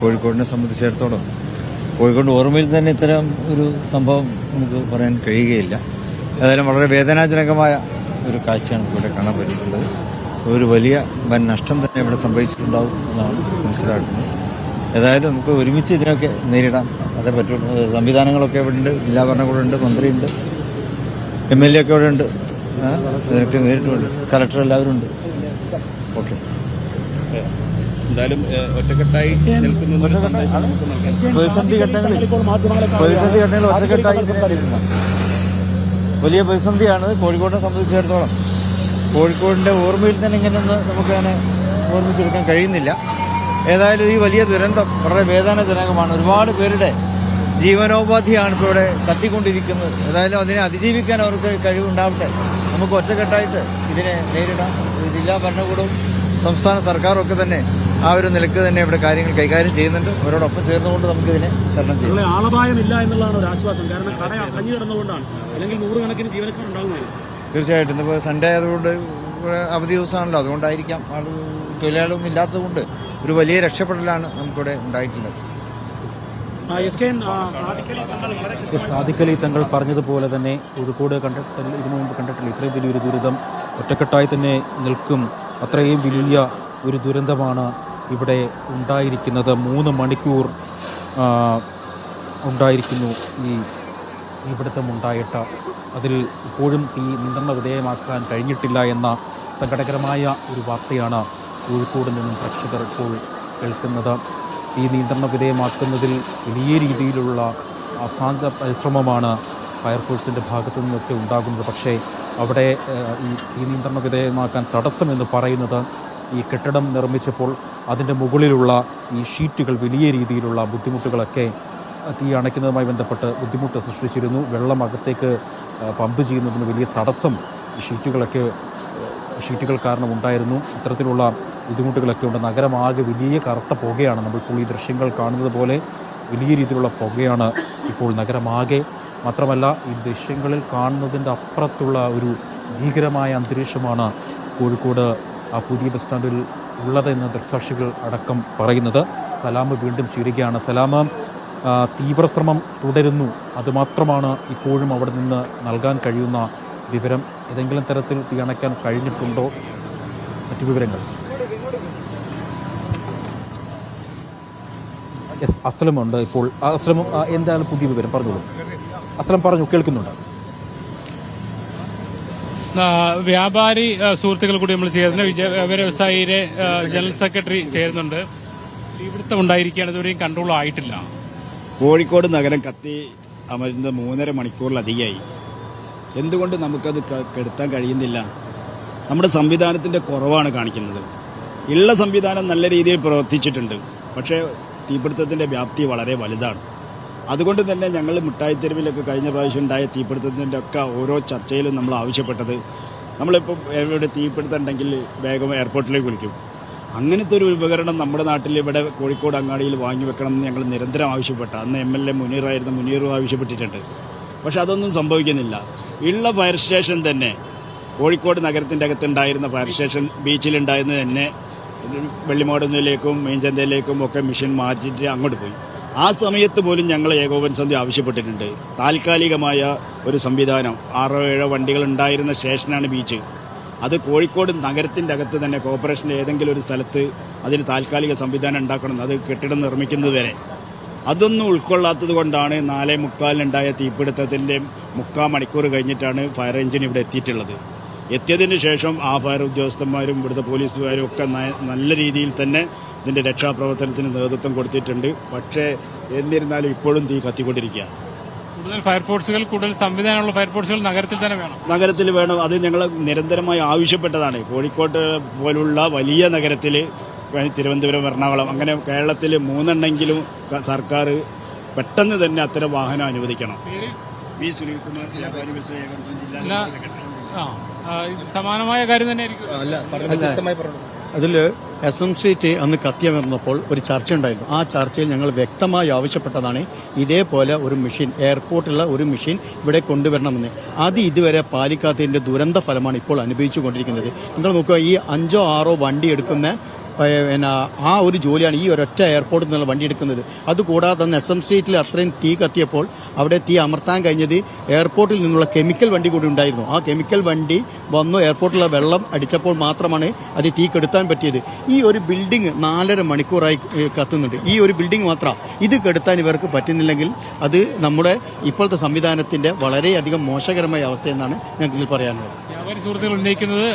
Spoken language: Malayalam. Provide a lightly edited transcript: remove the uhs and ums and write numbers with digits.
കോഴിക്കോടിനെ സംബന്ധിച്ചിടത്തോളം കോഴിക്കോട് ഓർമ്മയിൽ തന്നെ ഇത്തരം ഒരു സംഭവം നമുക്ക് പറയാൻ കഴിയുകയില്ല. ഏതായാലും വളരെ വേദനാജനകമായ ഒരു കാഴ്ചയാണ് നമുക്കിവിടെ കാണാൻ പറ്റിയിട്ടുള്ളത്. ഒരു വലിയ വൻ നഷ്ടം തന്നെ ഇവിടെ സംഭവിച്ചിട്ടുണ്ടാവും എന്നാണ് മനസ്സിലാക്കുന്നത്. ഏതായാലും നമുക്ക് ഒരുമിച്ച് ഇതിനൊക്കെ നേരിടാൻ അതേ പറ്റുള്ളൂ. സംവിധാനങ്ങളൊക്കെ ഇവിടെ ഉണ്ട്, ജില്ലാ ഭരണകൂടമുണ്ട്, മന്ത്രിയുണ്ട്, MLA ഒക്കെ ഇവിടെ ഉണ്ട്. ഇതിനൊക്കെ നേരിട്ടുണ്ട്, കലക്ടർ എല്ലാവരും ഉണ്ട്. ഓക്കെ, എന്തായാലും ഒറ്റക്കെട്ടായി പ്രതിസന്ധി ഘട്ടങ്ങളിൽ ഒറ്റക്കെട്ടായി വലിയ പ്രതിസന്ധിയാണ് കോഴിക്കോടിനെ സംബന്ധിച്ചിടത്തോളം. കോഴിക്കോടിൻ്റെ ഓർമ്മയിൽ തന്നെ ഇങ്ങനെയൊന്ന് നമുക്കങ്ങനെ ഓർമ്മിച്ചെടുക്കാൻ കഴിയുന്നില്ല. ഏതായാലും ഈ വലിയ ദുരന്തം വളരെ വേദനാജനകമാണ്. ഒരുപാട് പേരുടെ ജീവനോപാധിയാണ് ഇപ്പോൾ ഇവിടെ തട്ടിക്കൊണ്ടിരിക്കുന്നത്. ഏതായാലും അതിനെ അതിജീവിക്കാൻ അവർക്ക് കഴിവുണ്ടാവട്ടെ. നമുക്ക് ഒറ്റക്കെട്ടായിട്ട് ഇതിനെ നേരിടാം. ജില്ലാ ഭരണകൂടവും സംസ്ഥാന സർക്കാരും ഒക്കെ തന്നെ ആ ഒരു നിലക്ക് തന്നെ ഇവിടെ കാര്യങ്ങൾ കൈകാര്യം ചെയ്യുന്നുണ്ട്. അവരോടൊപ്പം ചേർന്നുകൊണ്ട് നമുക്കിതിനെ തരണം ചെയ്യാം. ആളപായമില്ല എന്നുള്ളതാണ് ഒരു ആശ്വാസം. കാരണം കട അടഞ്ഞു കിടന്നുകൊണ്ടാണ്, അല്ലെങ്കിൽ നൂറുകണക്കിന് ജീവനക്കാർ ഉണ്ടാകുന്നത്. തീർച്ചയായിട്ടും ഇപ്പോൾ സൺഡേ ആയതുകൊണ്ട് അവധി ദിവസമാണല്ലോ, അതുകൊണ്ടായിരിക്കാം. തൊഴിലാളികളൊന്നും ഇല്ലാത്തതുകൊണ്ട് ഒരു വലിയ രക്ഷപ്പെടലാണ് നമുക്കിവിടെ ഉണ്ടായിട്ടുള്ളത്. സാദിഖ് അലി തങ്ങൾ പറഞ്ഞതുപോലെ തന്നെ കോഴിക്കോട് ഇതിനു മുമ്പ് കണ്ടിട്ടില്ല ഇത്രയും വലിയൊരു ദുരിതം. ഒറ്റക്കെട്ടായി തന്നെ നിൽക്കും. അത്രയും വലിയ ഒരു ദുരന്തമാണ് ഇവിടെ ഉണ്ടായിരിക്കുന്നത്. 3 മണിക്കൂർ ഉണ്ടായിരിക്കുന്നു ഈ പിടുത്തമുണ്ടായിട്ട്. അതിൽ ഇപ്പോഴും തീ നിയന്ത്രണ വിധേയമാക്കാൻ കഴിഞ്ഞിട്ടില്ല എന്ന സങ്കടകരമായ ഒരു വാർത്തയാണ് കോഴിക്കോട് നിന്നും പ്രേക്ഷകർ ഇപ്പോൾ കേൾക്കുന്നത്. ഈ നിയന്ത്രണ വിധേയമാക്കുന്നതിൽ വലിയ രീതിയിലുള്ള അസാധ്യ പരിശ്രമമാണ് ഫയർഫോഴ്സിൻ്റെ ഭാഗത്തു നിന്നൊക്കെ ഉണ്ടാകുന്നത്. പക്ഷേ അവിടെ ഈ നിയന്ത്രണ വിധേയമാക്കാൻ തടസ്സമെന്ന് പറയുന്നത് ഈ കെട്ടിടം നിർമ്മിച്ചപ്പോൾ അതിൻ്റെ മുകളിലുള്ള ഈ ഷീറ്റുകൾ വലിയ രീതിയിലുള്ള ബുദ്ധിമുട്ടുകളൊക്കെ തീ അണയ്ക്കുന്നതുമായി ബന്ധപ്പെട്ട് ബുദ്ധിമുട്ട് സൃഷ്ടിച്ചിരുന്നു. വെള്ളം അകത്തേക്ക് പമ്പ് ചെയ്യുന്നതിന് വലിയ തടസ്സം ഈ ഷീറ്റുകൾ കാരണം ഉണ്ടായിരുന്നു. ഇത്തരത്തിലുള്ള ബുദ്ധിമുട്ടുകളൊക്കെ ഉണ്ട്. നഗരമാകെ വലിയ കറുത്ത പുകയാണ്. നമ്മളിപ്പോൾ ഈ ദൃശ്യങ്ങൾ കാണുന്നത് പോലെ വലിയ രീതിയിലുള്ള പുകയാണ് ഇപ്പോൾ നഗരമാകെ. മാത്രമല്ല ഈ ദൃശ്യങ്ങളിൽ കാണുന്നതിൻ്റെ അപ്പുറത്തുള്ള ഒരു ഭീകരമായ അന്തരീക്ഷമാണ് കോഴിക്കോട് ആ പുതിയ ബസ് സ്റ്റാൻഡിൽ ഉള്ളതെന്ന് ദൃക്സാക്ഷികൾ അടക്കം പറയുന്നത്. സലാം വീണ്ടും ചേരുകയാണ്. സലാം, തീവ്രശ്രമം തുടരുന്നു, അതുമാത്രമാണ് ഇപ്പോഴും അവിടെ നിന്ന് നൽകാൻ കഴിയുന്ന വിവരം. ഏതെങ്കിലും തരത്തിൽ തീ അണയ്ക്കാൻ കഴിഞ്ഞിട്ടുണ്ടോ? മറ്റു വിവരങ്ങൾ? അസ്ലമുണ്ട് ഇപ്പോൾ. അസ്ലം, എന്താണ് പുതിയ വിവരം? പറഞ്ഞോളൂ. അസ്ലം പറഞ്ഞു, കേൾക്കുന്നുണ്ട്. വ്യാപാരി സുഹൃത്തുക്കൾ കൂടി നമ്മൾ ചേരുന്നു. വ്യവസായിയുടെ ജനറൽ സെക്രട്ടറി ചേരുന്നുണ്ട്. തീപിടുത്തം ഉണ്ടായിരിക്കുകയാണ്, ഇതുവരെയും കൺട്രോൾ ആയിട്ടില്ല. കോഴിക്കോട് നഗരം കത്തി അമരുന്നത് 3.5 മണിക്കൂറിലധികമായി. എന്തുകൊണ്ട് നമുക്കത് കെടുത്താൻ കഴിയുന്നില്ല? നമ്മുടെ സംവിധാനത്തിൻ്റെ കുറവാണ് കാണിക്കുന്നത്. ഉള്ള സംവിധാനം നല്ല രീതിയിൽ പ്രവർത്തിച്ചിട്ടുണ്ട്, പക്ഷേ തീപിടുത്തത്തിൻ്റെ വ്യാപ്തി വളരെ വലുതാണ്. അതുകൊണ്ട് തന്നെ ഞങ്ങൾ മിഠായിത്തെരുവിലൊക്കെ കഴിഞ്ഞ പ്രാവശ്യം ഉണ്ടായ തീപിടുത്തത്തിൻ്റെ ഒക്കെ ഓരോ ചർച്ചയിലും നമ്മൾ ആവശ്യപ്പെട്ടത്, നമ്മളിപ്പോൾ എവിടെ തീപിടുത്തം ഉണ്ടെങ്കിൽ വേഗം എയർപോർട്ടിലേക്ക് വിളിക്കും. അങ്ങനത്തെ ഒരു ഉപകരണം നമ്മുടെ നാട്ടിൽ ഇവിടെ കോഴിക്കോട് അങ്ങാടിയിൽ വാങ്ങി വെക്കണം എന്ന് ഞങ്ങൾ നിരന്തരം ആവശ്യപ്പെട്ട അന്ന് MLA മുനീറായിരുന്നു, മുനീറും ആവശ്യപ്പെട്ടിട്ടുണ്ട്. പക്ഷെ അതൊന്നും സംഭവിക്കുന്നില്ല. ഉള്ള ഫയർ സ്റ്റേഷൻ തന്നെ കോഴിക്കോട് നഗരത്തിൻ്റെ അകത്തുണ്ടായിരുന്ന ഫയർ സ്റ്റേഷൻ ബീച്ചിലുണ്ടായിരുന്നത് തന്നെ വെള്ളിമാടുന്നിലേക്കും മീൻചന്തയിലേക്കും ഒക്കെ മെഷീൻ മാറ്റിയിട്ട് അങ്ങോട്ട് പോയി. ആ സമയത്ത് പോലും ഞങ്ങൾ ഏകോപന സമിതി ആവശ്യപ്പെട്ടിട്ടുണ്ട്. താൽക്കാലികമായ ഒരു സംവിധാനം, 6-7 വണ്ടികൾ ഉണ്ടായിരുന്ന സ്റ്റേഷനാണ് ബീച്ച്. അത് കോഴിക്കോട് നഗരത്തിൻ്റെ അകത്ത് തന്നെ കോർപ്പറേഷൻ്റെ ഏതെങ്കിലും ഒരു സ്ഥലത്ത് അതിന് താൽക്കാലിക സംവിധാനം ഉണ്ടാക്കണം, അത് കെട്ടിടം നിർമ്മിക്കുന്നത് വരെ. അതൊന്നും ഉൾക്കൊള്ളാത്തത് കൊണ്ടാണ് 4:45 തീപിടുത്തത്തിൻ്റെ 3/4 മണിക്കൂർ കഴിഞ്ഞിട്ടാണ് ഫയർ എഞ്ചിൻ ഇവിടെ എത്തിയിട്ടുള്ളത്. എത്തിയതിന് ശേഷം ആ ഫയർ ഉദ്യോഗസ്ഥന്മാരും ഇവിടുത്തെ പോലീസുകാരും ഒക്കെ നല്ല രീതിയിൽ തന്നെ ഇതിൻ്റെ രക്ഷാപ്രവർത്തനത്തിന് നേതൃത്വം കൊടുത്തിട്ടുണ്ട്. പക്ഷേ എന്നിരുന്നാലും ഇപ്പോഴും തീ കത്തിക്കൊണ്ടിരിക്കുക. കൂടുതൽ ഫയർഫോഴ്സുകൾ, കൂടുതൽ സംവിധാനമുള്ള ഫയർഫോഴ്സുകൾ നഗരത്തിൽ തന്നെ വേണം. നഗരത്തിൽ വേണം. അത് ഞങ്ങൾ നിരന്തരമായി ആവശ്യപ്പെട്ടതാണ്. കോഴിക്കോട് പോലുള്ള വലിയ നഗരത്തിൽ, തിരുവനന്തപുരം, എറണാകുളം, അങ്ങനെ കേരളത്തിൽ 3 സർക്കാർ പെട്ടെന്ന് തന്നെ അത്തരം വാഹനം അനുവദിക്കണം. വി സുനിൽകുമാർ, സമാനമായ കാര്യം തന്നെ ആയിരിക്കും. അതിൽ SM സ്ട്രീറ്റ് അന്ന് കത്തിയമർന്നപ്പോൾ ഒരു ചർച്ച ഉണ്ടായിരുന്നു. ആ ചർച്ചയിൽ ഞങ്ങൾ വ്യക്തമായി ആവശ്യപ്പെട്ടതാണ് ഇതേപോലെ ഒരു മെഷീൻ, എയർപോർട്ടുള്ള ഒരു മെഷീൻ ഇവിടെ കൊണ്ടുവരണമെന്ന്. അത് ഇതുവരെ പാലിക്കാത്തതിൻ്റെ ദുരന്ത ഫലമാണ് ഇപ്പോൾ അനുഭവിച്ചു കൊണ്ടിരിക്കുന്നത്. നിങ്ങൾ നോക്കുക, ഈ 5-6 വണ്ടി എടുക്കുന്ന പിന്നെ ആ ഒരു ജോലിയാണ് ഈ ഒരൊറ്റ എയർപോർട്ടിൽ നിന്നുള്ള വണ്ടി എടുക്കുന്നത്. അതുകൂടാതെ തന്നെ SM സ്ട്രീറ്റിൽ അത്രയും തീ കത്തിയപ്പോൾ അവിടെ തീ അമർത്താൻ കഴിഞ്ഞത് എയർപോർട്ടിൽ നിന്നുള്ള കെമിക്കൽ വണ്ടി കൂടി ഉണ്ടായിരുന്നു. ആ കെമിക്കൽ വണ്ടി വന്നു എയർപോർട്ടിലെ വെള്ളം അടിച്ചപ്പോൾ മാത്രമാണ് അത് തീ കെടുത്താൻ പറ്റിയത്. ഈ ഒരു ബിൽഡിംഗ് 4.5 മണിക്കൂറായി കത്തുന്നുണ്ട്. ഈ ഒരു ബിൽഡിംഗ് മാത്രം ഇത് കെടുത്താൻ ഇവർക്ക് പറ്റുന്നില്ലെങ്കിൽ അത് നമ്മുടെ ഇപ്പോഴത്തെ സംവിധാനത്തിന്റെ വളരെയധികം മോശകരമായ അവസ്ഥയെന്നാണ് ഞങ്ങൾക്ക് ഇതിൽ പറയാനുള്ളത്. വ്യാപാരി സുഹൃത്തുക്കൾ ഉന്നയിക്കുന്നത്